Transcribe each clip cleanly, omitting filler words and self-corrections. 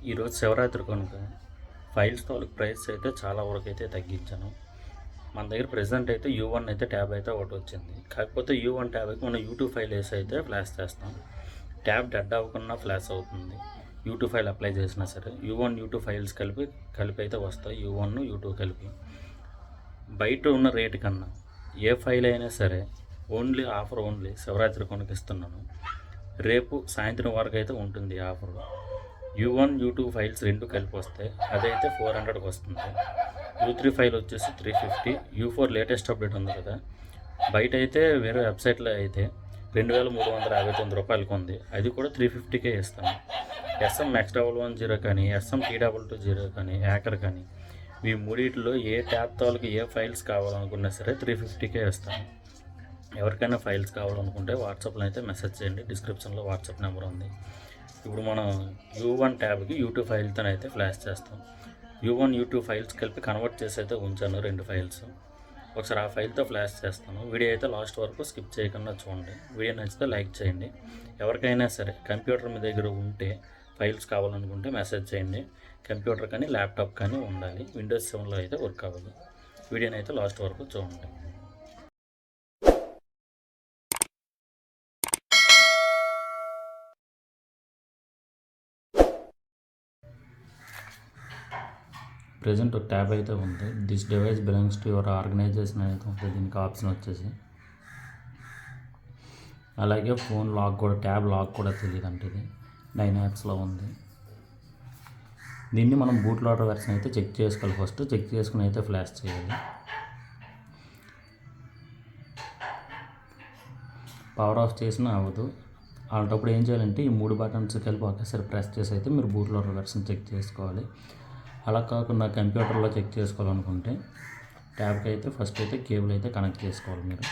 ఈరోజు శివరాత్రి కనుక ఫైల్స్ తాలూకు ప్రైస్ అయితే చాలా వరకు అయితే తగ్గించాను. మన దగ్గర ప్రెజెంట్ అయితే U1 అయితే ట్యాబ్ అయితే ఒకటి వచ్చింది. కాకపోతే U1 ట్యాబ్కి మనం యూట్యూబ్ ఫైల్ వేసి అయితే ఫ్లాష్ చేస్తాం. ట్యాబ్ డెడ్ అవ్వకుండా ఫ్లాష్ అవుతుంది. యూట్యూబ్ ఫైల్ అప్లై చేసినా సరే U1 యూట్యూబ్ ఫైల్స్ కలిపి అయితే వస్తాయి. U1 యూట్యూబ్ కలిపి బయట ఉన్న రేటు కన్నా ఏ ఫైల్ అయినా సరే ఆఫర్ ఓన్లీ శివరాత్రి కొనుక్కి ఇస్తున్నాను. రేపు సాయంత్రం వరకు అయితే ఉంటుంది ఆఫర్. U1 U2 ఫైల్స్ రెండు కలిపి వస్తాయి. అదైతే 400కి వస్తుంది. U3 ఫైల్ వచ్చేసి 350. U4 లేటెస్ట్ అప్డేట్ ఉంది కదా, బయట అయితే వేరే వెబ్సైట్లో అయితే 2359 ఉంది. అది కూడా 350కే ఇస్తాను. SM-Max110 కానీ SM-T220 కానీ యాకర్ కానీ ఈ మూడిట్లో ఏ ట్యాబ్ తాలూకు ఏ ఫైల్స్ కావాలనుకున్నా సరే 350కే ఇస్తాను. ఎవరికైనా ఫైల్స్ కావాలనుకుంటే వాట్సాప్లో అయితే మెసేజ్ చేయండి. డిస్క్రిప్షన్లో వాట్సాప్ నెంబర్ ఉంది. ఇప్పుడు మనం U1 ట్యాబ్కి యూట్యూబ్ ఫైల్తో అయితే ఫ్లాష్ చేస్తాం. U1 యూట్యూబ్ ఫైల్స్ కలిపి కన్వర్ట్ చేసి అయితే ఉంచాను 2 ఫైల్స్. ఒకసారి ఆ ఫైల్తో ఫ్లాష్ చేస్తాను. వీడియో అయితే లాస్ట్ వరకు స్కిప్ చేయకుండా చూడండి. వీడియో నచ్చితే లైక్ చేయండి. ఎవరికైనా సరే కంప్యూటర్ మీ దగ్గర ఉంటే ఫైల్స్ కావాలనుకుంటే మెసేజ్ చేయండి. కంప్యూటర్ కానీ ల్యాప్టాప్ కానీ ఉండాలి. విండోస్ 7లో అయితే వర్క్ అవ్వదు. వీడియోని అయితే లాస్ట్ వరకు చూడండి. ప్రజెంట్ ఒక ట్యాబ్ అయితే ఉంది. This device belongs to your organisation అయితే ఉంటుంది. దీనికి ఆప్షన్ వచ్చేసి అలాగే ఫోన్ లాక్ కూడా, ట్యాబ్ లాక్ కూడా తెలియదు అంటే ఇది 9 యాప్స్లో ఉంది. దీన్ని మనం బూట్ లోడర్ వెర్షన్ అయితే చెక్ చేసుకోవాలి. ఫస్ట్ చెక్ చేసుకుని అయితే ఫ్లాష్ చేయాలి. పవర్ ఆఫ్ చేసినా అవ్వదు. అలాంటప్పుడు ఏం చేయాలంటే ఈ 3 బటన్స్ కలిపి ఒకేసారి ప్రెస్ చేసి అయితే మీరు బూట్ లోడర్ వెర్షన్ చెక్ చేసుకోవాలి. అలా కాకుండా కంప్యూటర్లో చెక్ చేసుకోవాలనుకుంటే ట్యాబ్కి అయితే ఫస్ట్ అయితే కేబుల్ అయితే కనెక్ట్ చేసుకోవాలి. మీరు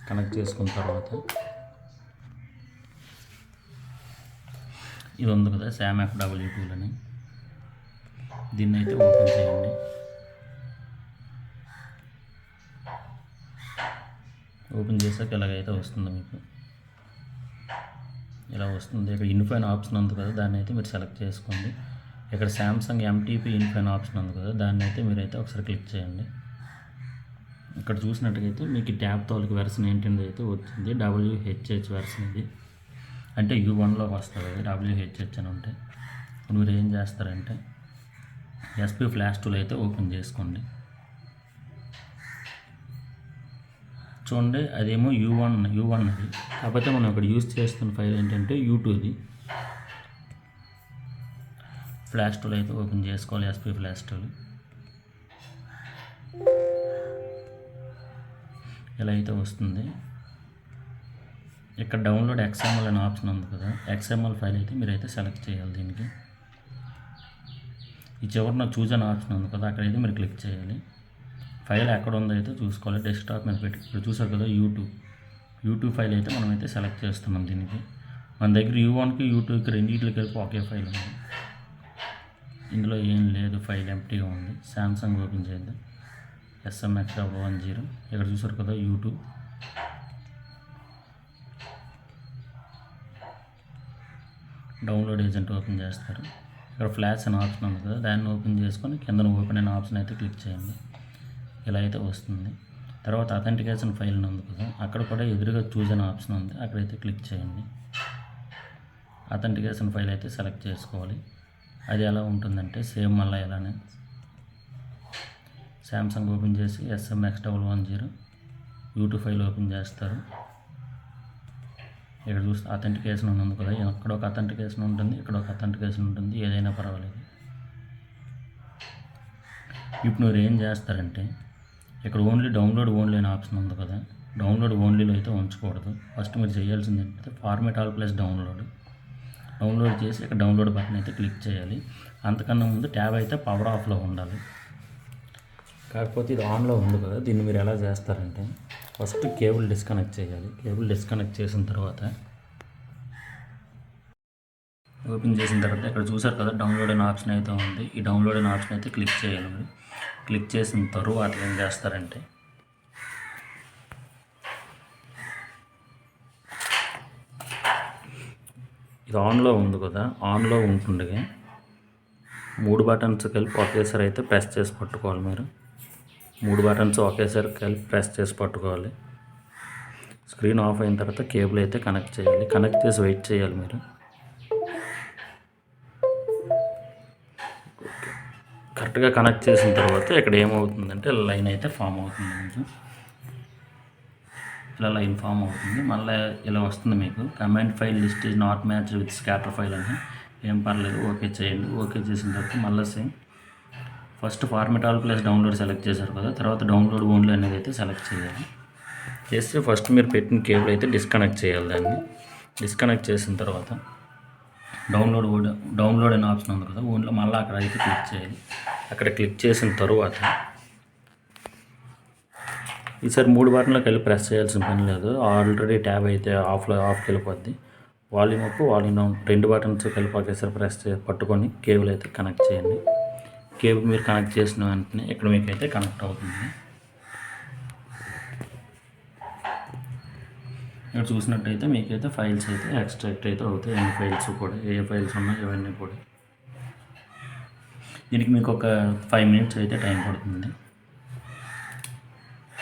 కనెక్ట్ చేసుకున్న తర్వాత ఇది ఉంది కదా SAMFW2 అని, దీన్ని అయితే ఓపెన్ చేయండి. ఓపెన్ చేసాక ఇలాగైతే వస్తుంది. మీకు ఇలా వస్తుంది. ఇక్కడ ఇన్ఫైన్ ఆప్షన్ ఉంది కదా, దాన్ని అయితే మీరు సెలెక్ట్ చేసుకోండి. ఇక్కడ సామ్సంగ్ MTP ఇన్ఫైన్ ఆప్షన్ ఉంది కదా, దాన్ని అయితే మీరైతే ఒకసారి క్లిక్ చేయండి. ఇక్కడ చూసినట్టుగైతే మీకు ట్యాబ్ తాలూకు వెర్షన్ ఏంటంటే అయితే వచ్చింది WHH వెర్షన్. ఇది అంటే U1లో వస్తుంది. WHH అని ఉంటే మీరు ఏం చేస్తారంటే SP ఫ్లాష్ టూల్ అయితే ఓపెన్ చేసుకోండి. చూడండి, అదేమో U1 అది. కాకపోతే మనం ఇక్కడ యూజ్ చేస్తున్న ఫైల్ ఏంటంటే U2ది. ఫ్లాష్ టూల్ అయితే ఓపెన్ చేసుకోవాలి. SP ఫ్లాష్ టూల్ ఇలా అయితే వస్తుంది. ఇక్కడ డౌన్లోడ్ XML అనే ఆప్షన్ ఉంది కదా, XML ఫైల్ అయితే మీరైతే సెలెక్ట్ చేయాలి. దీనికి ఈ చివరిన చూజ్ అనే ఆప్షన్ ఉంది కదా, అక్కడైతే మీరు క్లిక్ చేయాలి. ఫైల్ ఎక్కడ ఉందో అయితే చూసుకోవాలి. డెస్క్టాప్ మీద పెట్టి ఇక్కడ చూసారు కదా యూట్యూబ్ ఫైల్ అయితే మనం అయితే సెలెక్ట్ చేస్తున్నాం. దీనికి మన దగ్గర U1కి U2కి రెండింటికి కలిపి ఒకే ఫైల్ ఉంది. ఇందులో ఏం లేదు, ఫైల్ ఎంప్టీగా ఉంది. సామ్సంగ్ ఓపెన్ చేద్దాం. SM-Max110 ఇక్కడ చూసారు కదా యూట్యూబ్. డౌన్లోడ్ ఏజెంట్ ఓపెన్ చేస్తారు. ఇక్కడ ఫ్లాష్ అనే ఆప్షన్ ఉంది కదా, దాన్ని ఓపెన్ చేసుకొని కింద ఓపెన్ అనే ఆప్షన్ అయితే క్లిక్ చేయండి. ఇలా అయితే వస్తుంది. తర్వాత అథెంటికేషన్ ఫైల్ ఉంది కదా, అక్కడ కూడా ఎదురుగా చూజ్ అనే ఆప్షన్ ఉంది, అక్కడైతే క్లిక్ చేయండి. అథెంటికేషన్ ఫైల్ అయితే సెలెక్ట్ చేసుకోవాలి. అది ఎలా ఉంటుందంటే సేమ్ మళ్ళీ ఎలానే సామ్సంగ్ ఓపెన్ చేసి SM-Max110 యూట్యూబ్ ఫైల్ ఓపెన్ చేస్తారు. ఇక్కడ చూస్తే అథెంటికేషన్ ఉంది కదా, ఇక్కడ ఒక అథెంటికేషన్ ఉంటుంది, ఇక్కడ ఒక అథెంటికేషన్ ఉంటుంది. ఏదైనా పర్వాలేదు. ఇప్పుడు మీరు ఏం చేస్తారంటే ఇక్కడ డౌన్లోడ్ ఓన్లీ అనే ఆప్షన్ ఉంది కదా, డౌన్లోడ్ ఓన్లీలో అయితే ఉంచకూడదు. ఫస్ట్ మీరు చేయాల్సింది ఏంటంటే ఫార్మేట్ ఆల్ ప్లస్ డౌన్లోడ్ చేసి ఇక్కడ డౌన్లోడ్ బటన్ అయితే క్లిక్ చేయాలి. అంతకన్నా ముందు ట్యాబ్ అయితే పవర్ ఆఫ్లో ఉండాలి. కాకపోతే ఇది ఆన్లో ఉంది కదా, దీన్ని మీరు ఎలా చేస్తారంటే ఫస్ట్ కేబుల్ డిస్కనెక్ట్ చేయాలి. కేబుల్ డిస్కనెక్ట్ చేసిన తర్వాత ఓపెన్ చేసిన తర్వాత ఇక్కడ చూసారు కదా డౌన్లోడ్ అనే ఆప్షన్ అయితే ఉంది. ఈ డౌన్లోడ్ అనే ఆప్షన్ అయితే క్లిక్ చేయాలి. మీరు క్లిక్ చేసిన తర్వాత ఏం చేస్తారంటే ఇది ఆన్లో ఉంది కదా, ఆన్లో ఉంటుండగా 3 బటన్స్ కలిపి ఒకేసారి అయితే ప్రెస్ చేసి పట్టుకోవాలి మీరు. 3 బటన్స్ ఒకేసారి కలిపి ప్రెస్ చేసి పట్టుకోవాలి. స్క్రీన్ ఆఫ్ అయిన తర్వాత కేబుల్ అయితే కనెక్ట్ చేయాలి. కనెక్ట్ చేసి వెయిట్ చేయాలి మీరు. కరెక్ట్గా కనెక్ట్ చేసిన తర్వాత ఇక్కడ ఏమవుతుందంటే లైన్ అయితే ఫామ్ అవుతుంది. మీకు ఇలా లైన్ ఫామ్ అవుతుంది. మళ్ళీ ఇలా వస్తుంది మీకు command file list is not match with scatter file అని. ఏం పర్లేదు, ఓకే చేయండి. ఓకే చేసిన తర్వాత మళ్ళీ same first format all plus download select చేశారు కదా, తర్వాత డౌన్లోడ్ ఓన్లీ అనేది అయితే సెలెక్ట్ చేయాలి. చేస్తే ఫస్ట్ మీరు పెట్టిన కేబుల్ అయితే డిస్కనెక్ట్ చేయాలి. దాన్ని డిస్కనెక్ట్ చేసిన తర్వాత డౌన్లోడ్ అనే ఆప్షన్ ఉంది కదా, ఓన్లో మళ్ళీ అక్కడ అయితే క్లిక్ చేయాలి. అక్కడ క్లిక్ చేసిన తర్వాత ఈసారి 3 బటన్లోకి వెళ్ళి ప్రెస్ చేయాల్సిన పని లేదు. ఆల్రెడీ ట్యాబ్ అయితే ఆఫ్కి వెళ్ళిపోద్ది. Volume up volume down 2 buttons కలిపి ఒకేసారి ప్రెస్ పట్టుకొని కేబుల్ అయితే కనెక్ట్ చేయండి. కేబుల్ మీరు కనెక్ట్ చేసిన వెంటనే ఇక్కడ మీకు అయితే కనెక్ట్ అవుతుంది. ఇక్కడ చూసినట్టయితే మీకైతే ఫైల్స్ అయితే ఎక్స్ట్రాక్ట్ అయితే అవుతాయి. అన్ని ఫైల్స్ కూడా ఏ ఫైల్స్ ఉన్నాయో ఇవన్నీ కూడా. దీనికి మీకు ఒక 5 మినిట్స్ అయితే టైం పడుతుంది.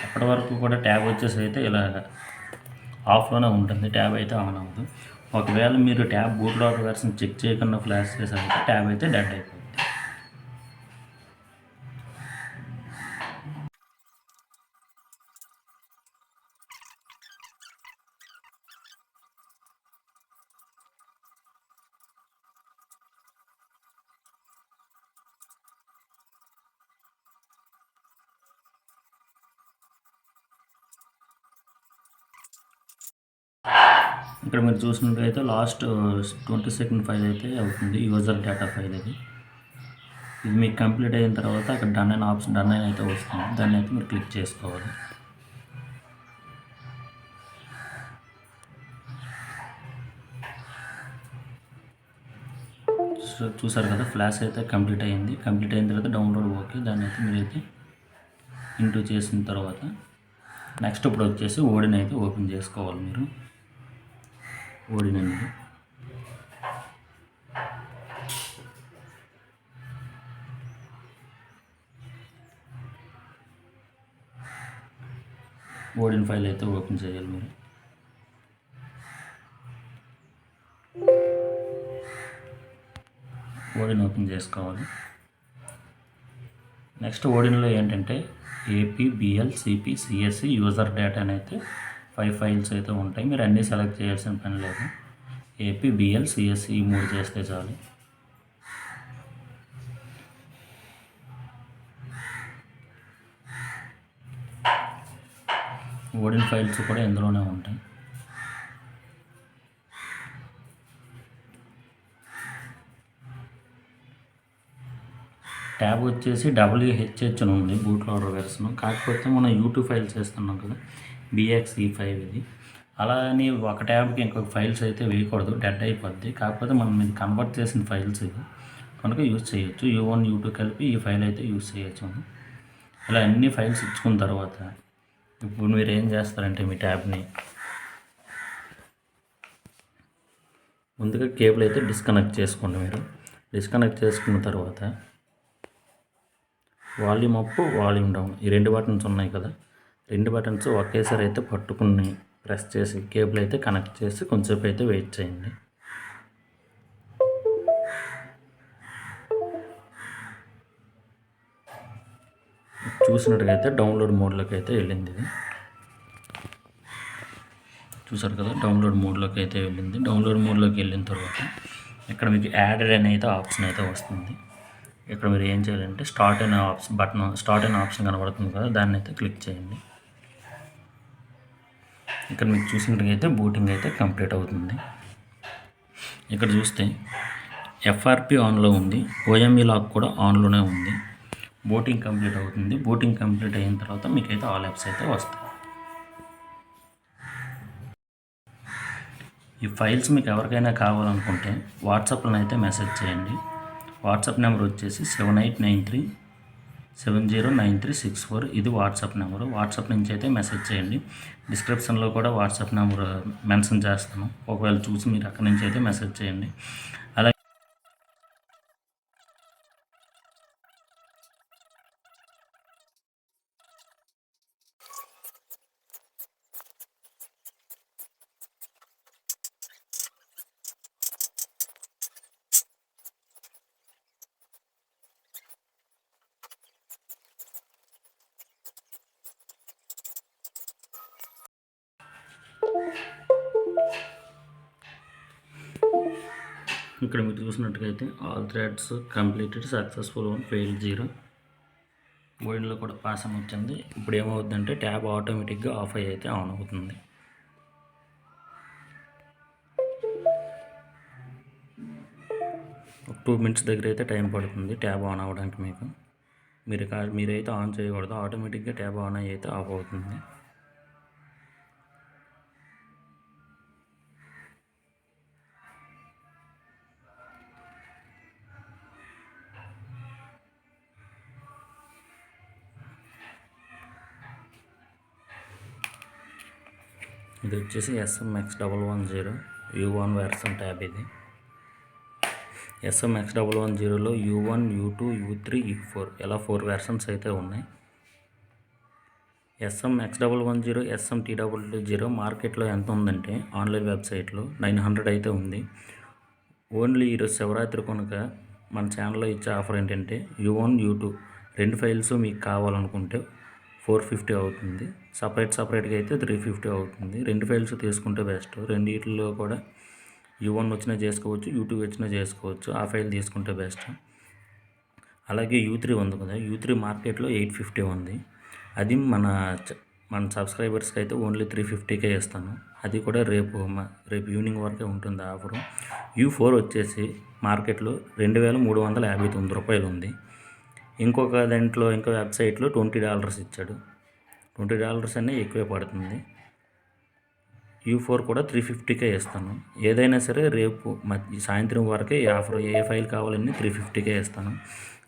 అప్పటి వరకు కూడా ట్యాబ్ వచ్చేసి అయితే ఇలా ఆఫ్లోనే ఉంటుంది, ట్యాబ్ అయితే ఆన్ అవ్వదు. ఒకవేళ మీరు tab boot loader version check చేయకుండా ఫ్లాష్ చేసారైతే ట్యాబ్ అయితే డెడ్ అయిపోతుంది. ఇక్కడ మీరు చూసినట్లయితే లాస్ట్ 20 సెకండ్ ఫైల్ అయితే అవుతుంది, యూజర్ డేటా ఫైల్ ఇది మీకు కంప్లీట్ అయిన తర్వాత అక్కడ డన్ అయిన ఆప్షన్ డన్ అయిన అయితే వస్తుంది. దాన్ని అయితే మీరు క్లిక్ చేసుకోవాలి. చూసారు కదా, ఫ్లాష్ అయితే కంప్లీట్ అయింది. కంప్లీట్ అయిన తర్వాత డౌన్లోడ్ ఓకే. దాన్ని అయితే మీరైతే ఇంటూ చేసిన తర్వాత నెక్స్ట్ ఇప్పుడు వచ్చేసి ఓడిని అయితే ఓపెన్ చేసుకోవాలి. మీరు ఓడినండి ఓడిన్ ఫైల్ అయితే ఓపెన్ చేయాలి. మీరు ఓడిన్ ఓపెన్ చేసుకోవాలి. నెక్స్ట్ ఓడిన్లో ఏంటంటే AP, BL, CP, CSC, user data అని అయితే 5 ఫైల్స్ అయితే ఉంటాయి. మీరు అన్నీ సెలెక్ట్ చేయాల్సిన పని లేదు. ఏపీ, బిఎల్, సిఎస్సి ఈ 3 చేస్తే చాలు. ఓడిన్ ఫైల్స్ కూడా ఇందులోనే ఉంటాయి. ట్యాబ్ వచ్చేసి WHH అని ఉంది బూట్ లోడర్ వెర్షన్. కాకపోతే మనం యూట్యూబ్ ఫైల్స్ చేస్తున్నాం కదా, BXE5 ఇది. అలా అని ఒక ట్యాబ్కి ఇంకొక ఫైల్స్ అయితే వేయకూడదు, డెడ్ అయిపోద్ది. కాకపోతే మనం ఇది కన్వర్ట్ చేసిన ఫైల్స్ ఇది కనుక యూజ్ చేయొచ్చు. U1 U2 కలిపి ఈ ఫైల్ అయితే యూజ్ చేయొచ్చు. ఇలా అన్ని ఫైల్స్ ఇచ్చుకున్న తర్వాత ఇప్పుడు మీరు ఏం చేస్తారంటే మీ ట్యాబ్ని ముందుగా కేబుల్ అయితే డిస్కనెక్ట్ చేసుకోండి. మీరు డిస్కనెక్ట్ చేసుకున్న తర్వాత వాల్యూమ్ అప్ వాల్యూమ్ డౌన్ ఈ 2 బటన్స్ ఉన్నాయి కదా, 2 బటన్స్ ఒకేసారి అయితే పట్టుకుని ప్రెస్ చేసి కేబుల్ అయితే కనెక్ట్ చేసి కొంచెంసేపు అయితే వెయిట్ చేయండి. చూసినట్టుగా అయితే డౌన్లోడ్ మోడ్లోకి అయితే వెళ్ళింది. ఇది చూసారు కదా, డౌన్లోడ్ మోడ్లోకి అయితే వెళ్ళింది. డౌన్లోడ్ మోడ్లోకి వెళ్ళిన తర్వాత ఇక్కడ మీకు యాడెడ్ అనే అయితే ఆప్షన్ అయితే వస్తుంది. ఇక్కడ మీరు ఏం చేయాలంటే స్టార్ట్ అనే ఆప్షన్ కనబడుతుంది కదా, దాన్ని అయితే క్లిక్ చేయండి. ఇక్కడ మీకు చూసినట్టుగా అయితే బూటింగ్ అయితే కంప్లీట్ అవుతుంది. ఇక్కడ చూస్తే FRP ఆన్లో ఉంది, OME లాక్ కూడా ఆన్లోనే ఉంది. బూటింగ్ కంప్లీట్ అవుతుంది. బూటింగ్ కంప్లీట్ అయిన తర్వాత మీకైతే ఆల్ యాప్స్ అయితే వస్తాయి. ఈ ఫైల్స్ మీకు ఎవరికైనా కావాలనుకుంటే వాట్సాప్లో అయితే మెసేజ్ చేయండి. వాట్సాప్ నెంబర్ వచ్చేసి 7893709364. ఇది వాట్సాప్ నెంబరు. వాట్సాప్ నుంచి అయితే మెసేజ్ చేయండి. డిస్క్రిప్షన్లో కూడా వాట్సాప్ నెంబర్ మెన్షన్ చేస్తాను. ఒకవేళ చూసి మీరు అక్కడి నుంచి అయితే మెసేజ్ చేయండి. ఇక్కడ మీరు చూసినట్టుగైతే all threads completed successful 1 fail 0 బోర్డులో కూడా పాస్ అని వచ్చింది. ఇప్పుడు ఏమవుతుందంటే ట్యాబ్ ఆటోమేటిక్గా ఆఫ్ అయ్యి అయితే ఆన్ అవుతుంది. ఒక 2 మినిట్స్ దగ్గర అయితే టైం పడుతుంది ట్యాబ్ ఆన్ అవ్వడానికి. మీరైతే ఆన్ చేయకూడదు, ఆటోమేటిక్గా ట్యాబ్ ఆన్ అయ్యి అయితే ఆఫ్ అవుతుంది. ఇది వచ్చేసి SMX110 U1 వెర్షన్ ట్యాబ్. ఇది SMX110లో U1, U2, U3, U4 ఇలా 4 వెర్షన్స్ అయితే ఉన్నాయి. SMX110 SMT220 మార్కెట్లో ఎంత ఉందంటే ఆన్లైన్ వెబ్సైట్లో 900 అయితే ఉంది. ఓన్లీ ఈరోజు శివరాత్రి కనుక మన ఛానల్లో ఇచ్చే ఆఫర్ ఏంటంటే U1, U2 2 ఫైల్స్ మీకు కావాలనుకుంటే 450 అవుతుంది. సపరేట్గా అయితే 350 అవుతుంది. 2 ఫైల్స్ తీసుకుంటే బెస్ట్. రెండిట్లో కూడా U1 వచ్చినా చేసుకోవచ్చు, U2 వచ్చినా చేసుకోవచ్చు. ఆ ఫైల్ తీసుకుంటే బెస్ట్. అలాగే U3 ఉంది కదా, U3 మార్కెట్లో 850 ఉంది. అది మన సబ్స్క్రైబర్స్కి అయితే ఓన్లీ 350కే ఇస్తాను. అది కూడా రేపు ఈవినింగ్ వరకే ఉంటుంది ఆఫరు. U4 వచ్చేసి మార్కెట్లో 2359 రూపాయలు ఉంది. ఇంకో వెబ్సైట్లో $20 ఇచ్చాడు. $20 అనే ఎక్కువే పడుతుంది. U4 కూడా 350కే ఇస్తాను. ఏదైనా సరే రేపు సాయంత్రం వరకే ఈ ఆఫర్. ఏ ఫైల్ కావాలన్నీ 350కే ఇస్తాను.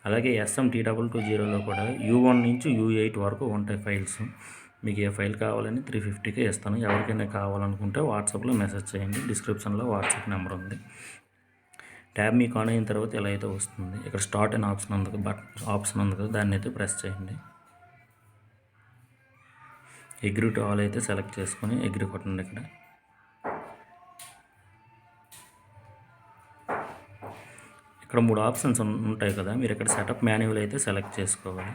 అలాగే SMT220లో కూడా U1 నుంచి U8 వరకు ఉంటాయి ఫైల్స్. మీకు ఏ ఫైల్ కావాలని 350కే ఇస్తాను. ఎవరికైనా కావాలనుకుంటే వాట్సాప్లో మెసేజ్ చేయండి. డిస్క్రిప్షన్లో వాట్సాప్ నెంబర్ ఉంది. ట్యాబ్ మీకు ఆన్ అయిన తర్వాత ఎలా అయితే వస్తుంది, ఇక్కడ స్టార్ట్ అనే ఆప్షన్ ఉంది కదా, దాన్ని అయితే ప్రెస్ చేయండి. అగ్రీ టు ఆల్ అయితే సెలెక్ట్ చేసుకొని అగ్రీ కొట్టండి. ఇక్కడ 3 ఆప్షన్స్ ఉంటాయి కదా, మీరు ఇక్కడ సెటప్ మాన్యువల్ అయితే సెలెక్ట్ చేసుకోవాలి.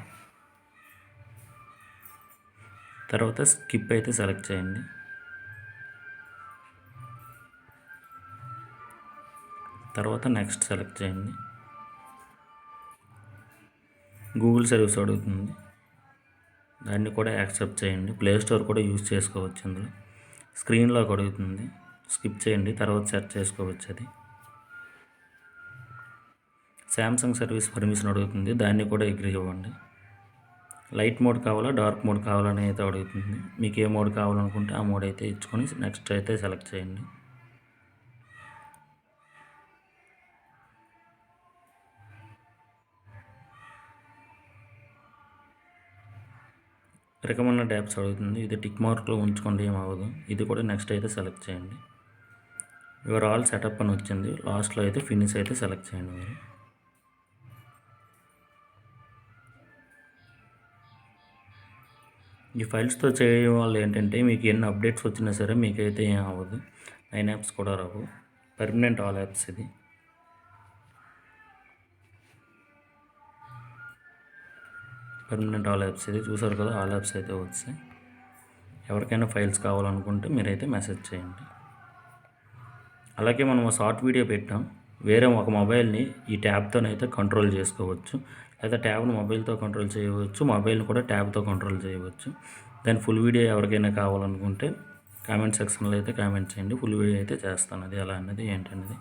తర్వాత స్కిప్ అయితే సెలెక్ట్ చేయండి. తర్వాత నెక్స్ట్ సెలెక్ట్ చేయండి. గూగుల్ సర్వీస్ అడుగుతుంది, దాన్ని కూడా యాక్సెప్ట్ చేయండి. ప్లే స్టోర్ కూడా యూజ్ చేసుకోవచ్చు. అందులో స్క్రీన్ లాక్ అడుగుతుంది, స్కిప్ చేయండి. తర్వాత సెర్చ్ చేసుకోవచ్చు. అది శాంసంగ్ సర్వీస్ పర్మిషన్ అడుగుతుంది, దాన్ని కూడా అగ్రీ ఇవ్వండి. లైట్ మోడ్ కావాలా, డార్క్ మోడ్ కావాలని అయితే అడుగుతుంది. మీకు ఏ మోడ్ కావాలనుకుంటే ఆ మోడ్ అయితే ఇచ్చుకొని నెక్స్ట్ అయితే సెలెక్ట్ చేయండి. రికమెండెడ్ యాప్స్ అడుగుతుంది, ఇది టిక్ మార్క్లో ఉంచుకోండి, ఏం అవ్వదు. ఇది కూడా నెక్స్ట్ అయితే సెలెక్ట్ చేయండి. యువర్ ఆల్ సెటప్ అని వచ్చింది. లాస్ట్లో అయితే ఫినిష్ అయితే సెలెక్ట్ చేయండి. మీరు ఈ ఫైల్స్తో చేయడం వల్ల ఏంటంటే మీకు ఎన్ని అప్డేట్స్ వచ్చినా సరే మీకైతే ఏం అవ్వదు. 9 యాప్స్ కూడా రావు. Permanent all apps. ఇది పర్మనెంట్ ఆల్ యాప్స్. ఇది చూసారు కదా, ఆల్ యాప్స్ అయితే వచ్చాయి. ఎవరికైనా ఫైల్స్ కావాలనుకుంటే మీరైతే మెసేజ్ చేయండి. అలాగే మనం షార్ట్ వీడియో పెట్టాం, వేరే ఒక మొబైల్ని ఈ ట్యాబ్తోనైతే కంట్రోల్ చేసుకోవచ్చు. లేదా ట్యాబ్ను మొబైల్తో కంట్రోల్ చేయవచ్చు, మొబైల్ని కూడా ట్యాబ్తో కంట్రోల్ చేయవచ్చు. దాని ఫుల్ వీడియో ఎవరికైనా కావాలనుకుంటే కామెంట్ సెక్షన్లో అయితే కామెంట్ చేయండి. ఫుల్ వీడియో అయితే చేస్తాను, అది ఎలా అన్నది ఏంటన్నది.